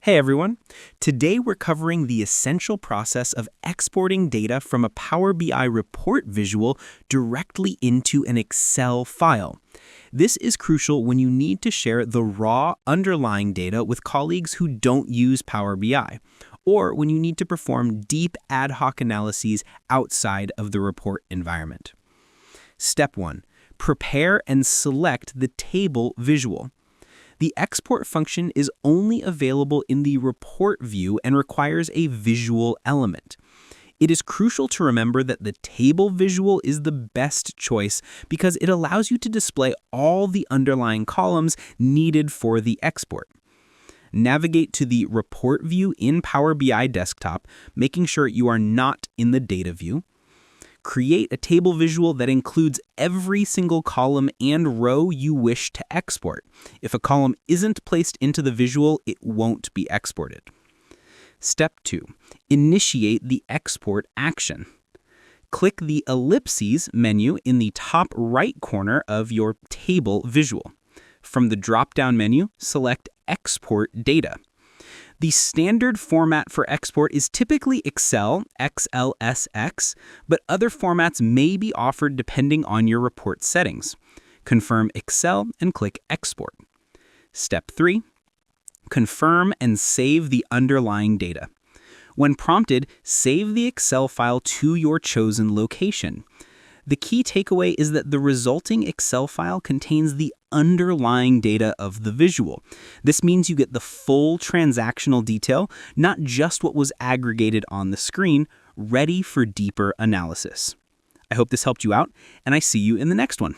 Hey everyone! Today we're covering the essential process of exporting data from a Power BI report visual directly into an Excel file. This is crucial when you need to share the raw underlying data with colleagues who don't use Power BI, or when you need to perform deep ad hoc analyses outside of the report environment. Step 1. Prepare and select the table visual. The export function is only available in the report view and requires a visual element. It is crucial to remember that the table visual is the best choice because it allows you to display all the underlying columns needed for the export. Navigate to the report view in Power BI Desktop, making sure you are not in the data view. Create a table visual that includes every single column and row you wish to export. If a column isn't placed into the visual, it won't be exported. Step 2. Initiate the export action. Click the ellipses menu in the top right corner of your table visual. From the drop-down menu, select Export Data. The standard format for export is typically Excel, XLSX, but other formats may be offered depending on your report settings. Confirm Excel and click Export. Step 3. Confirm and save the underlying data. When prompted, save the Excel file to your chosen location. The key takeaway is that the resulting Excel file contains the underlying data of the visual. This means you get the full transactional detail, not just what was aggregated on the screen, ready for deeper analysis. I hope this helped you out, and I see you in the next one.